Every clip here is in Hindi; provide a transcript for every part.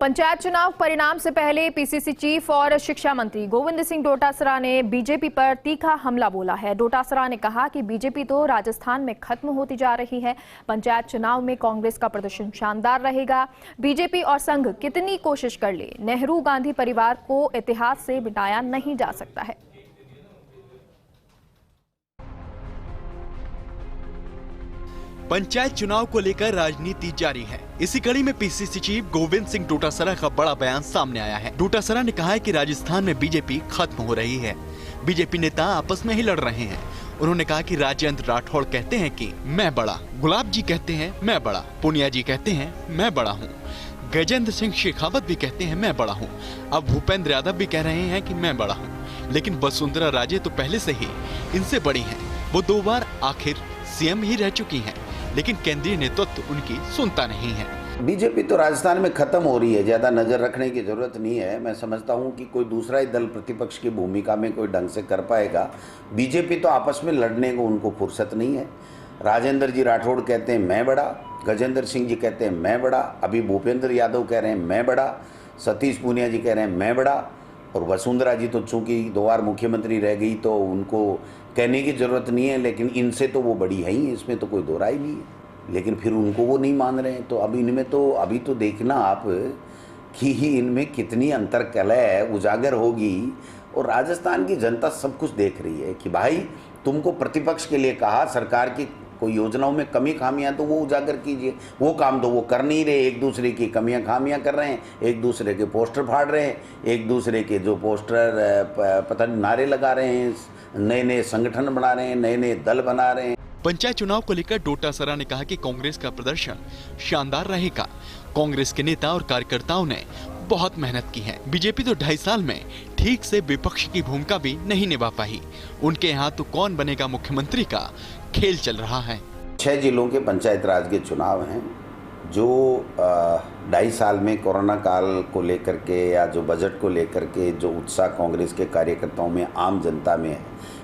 पंचायत चुनाव परिणाम से पहले पीसीसी चीफ और शिक्षा मंत्री गोविंद सिंह डोटासरा ने बीजेपी पर तीखा हमला बोला है। डोटासरा ने कहा कि बीजेपी तो राजस्थान में खत्म होती जा रही है। पंचायत चुनाव में कांग्रेस का प्रदर्शन शानदार रहेगा। बीजेपी और संघ कितनी कोशिश कर ले, नेहरू गांधी परिवार को इतिहास से मिटाया नहीं जा सकता है। पंचायत चुनाव को लेकर राजनीति जारी है। इसी कड़ी में पीसीसी चीफ गोविंद सिंह डोटासरा का बड़ा बयान सामने आया है। डोटासरा ने कहा है कि राजस्थान में बीजेपी खत्म हो रही है। बीजेपी नेता आपस में ही लड़ रहे हैं। उन्होंने कहा कि राजेंद्र राठौड़ कहते हैं कि मैं बड़ा, गुलाब जी कहते हैं मैं बड़ा, पूनिया जी कहते हैं मैं बड़ा हूँ, गजेंद्र सिंह शेखावत भी कहते हैं मैं बड़ा हूँ, अब भूपेंद्र यादव भी कह रहे हैं कि मैं बड़ा हूँ। लेकिन वसुंधरा राजे तो पहले से ही इनसे बड़ी हैं। वो 2 बार आखिर सीएम ही रह चुकी हैं, लेकिन केंद्रीय नेतृत्व उनकी सुनता नहीं है। बीजेपी तो राजस्थान में खत्म हो रही है, ज्यादा नजर रखने की जरूरत नहीं है। मैं समझता हूं कि कोई दूसरा ही दल प्रतिपक्ष की भूमिका में कोई ढंग से कर पाएगा। बीजेपी तो आपस में लड़ने को उनको फुर्सत नहीं है। राजेंद्र जी राठौड़ कहते हैं मैं बड़ा, गजेंद्र सिंह जी कहते हैं मैं बड़ा, अभी भूपेंद्र यादव कह रहे हैं मैं बड़ा, सतीश पूनिया जी कह रहे हैं मैं बड़ा, और वसुंधरा जी तो चूंकि 2 बार मुख्यमंत्री रह गई तो उनको कहने की ज़रूरत नहीं है, लेकिन इनसे तो वो बड़ी है ही, इसमें तो कोई दो राय नहीं है। लेकिन फिर उनको वो नहीं मान रहे हैं। तो अब इनमें तो अभी तो देखना आप कि ही इनमें कितनी अंतर्कलह उजागर होगी। और राजस्थान की जनता सब कुछ देख रही है कि भाई तुमको प्रतिपक्ष के लिए कहा, सरकार की कोई योजनाओं में कमी खामियां तो वो उजागर कीजिए। वो काम तो वो कर नहीं रहे, एक दूसरे की कमियां खामियां कर रहे हैं, एक दूसरे के पोस्टर फाड़ रहे हैं, एक दूसरे के जो पोस्टर पता नहीं नारे लगा रहे हैं, नए नए संगठन बना रहे हैं, नए नए दल बना रहे हैं। पंचायत चुनाव को लेकर डोटासरा ने कहा कि कांग्रेस का प्रदर्शन शानदार रहेगा। कांग्रेस के नेता और कार्यकर्ताओं ने बहुत मेहनत की है। बीजेपी तो 2.5 साल में ठीक से विपक्ष की भूमिका भी नहीं निभा पाई। उनके यहाँ तो कौन बनेगा मुख्यमंत्री का खेल चल रहा है। 6 जिलों के पंचायत राज के चुनाव हैं जो 2.5 साल में कोरोना काल को लेकर के या जो बजट को लेकर के जो उत्साह कांग्रेस के कार्यकर्ताओं में, आम जनता में है,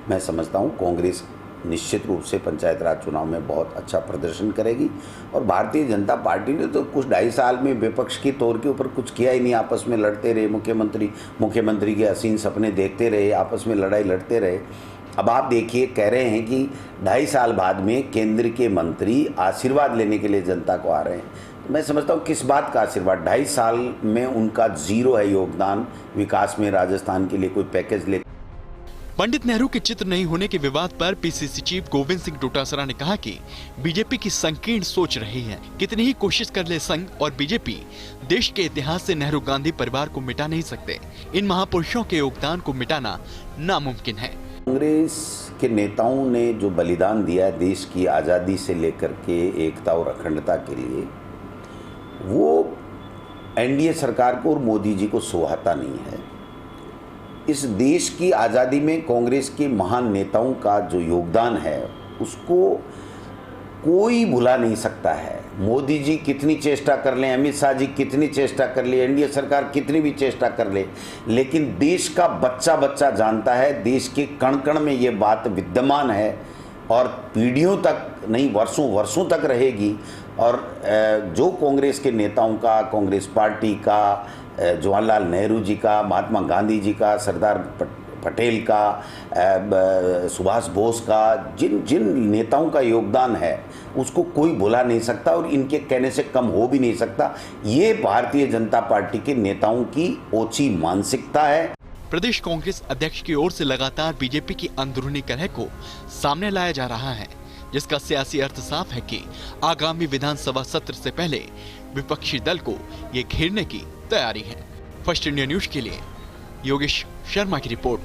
मैं समझता हूँ कांग्रेस निश्चित रूप से पंचायत राज चुनाव में बहुत अच्छा प्रदर्शन करेगी। और भारतीय जनता पार्टी ने तो कुछ 2.5 साल में विपक्ष की तौर के ऊपर कुछ किया ही नहीं। आपस में लड़ते रहे, मुख्यमंत्री के हसीन सपने देखते रहे, आपस में लड़ाई लड़ते रहे। अब आप देखिए, कह रहे हैं कि 2.5 साल बाद में केंद्र के मंत्री आशीर्वाद लेने के लिए जनता को आ रहे हैं। तो मैं समझता हूँ किस बात का आशीर्वाद? 2.5 साल में उनका 0 है योगदान विकास में। राजस्थान के लिए कोई पैकेज ले। पंडित नेहरू के चित्र नहीं होने के विवाद पर पीसीसी चीफ गोविंद सिंह डोटासरा ने कहा कि बीजेपी की संकीर्ण सोच रही है। कितनी ही कोशिश कर ले संघ और बीजेपी, देश के इतिहास से नेहरू गांधी परिवार को मिटा नहीं सकते। इन महापुरुषों के योगदान को मिटाना नामुमकिन है। कांग्रेस के नेताओं ने जो बलिदान दिया है देश की आज़ादी से लेकर के एकता और अखंडता के लिए, वो एनडीए सरकार को और मोदी जी को सुहाता नहीं है। इस देश की आज़ादी में कांग्रेस के महान नेताओं का जो योगदान है उसको कोई भुला नहीं सकता है। मोदी जी कितनी चेष्टा कर लें, अमित शाह जी कितनी चेष्टा कर ले, एनडीए सरकार कितनी भी चेष्टा कर ले, लेकिन देश का बच्चा बच्चा जानता है, देश के कण कण में ये बात विद्यमान है और पीढ़ियों तक नहीं, वर्षों वर्षों तक रहेगी। और जो कांग्रेस के नेताओं का, कांग्रेस पार्टी का, जवाहरलाल नेहरू जी का, महात्मा गांधी जी का, सरदार पटेल का, सुभाष बोस का, जिन जिन नेताओं का योगदान है उसको कोई भुला नहीं सकता और इनके कहने से कम हो भी नहीं सकता। ये भारतीय जनता पार्टी के नेताओं की ओछी मानसिकता है। प्रदेश कांग्रेस अध्यक्ष की ओर से लगातार बीजेपी की अंदरूनी कलह को सामने लाया जा रहा है, जिसका सियासी अर्थ साफ है कि आगामी विधानसभा सत्र से पहले विपक्षी दल को ये घेरने की तैयारी है। फर्स्ट इंडिया न्यूज के लिए योगेश शर्मा की रिपोर्ट।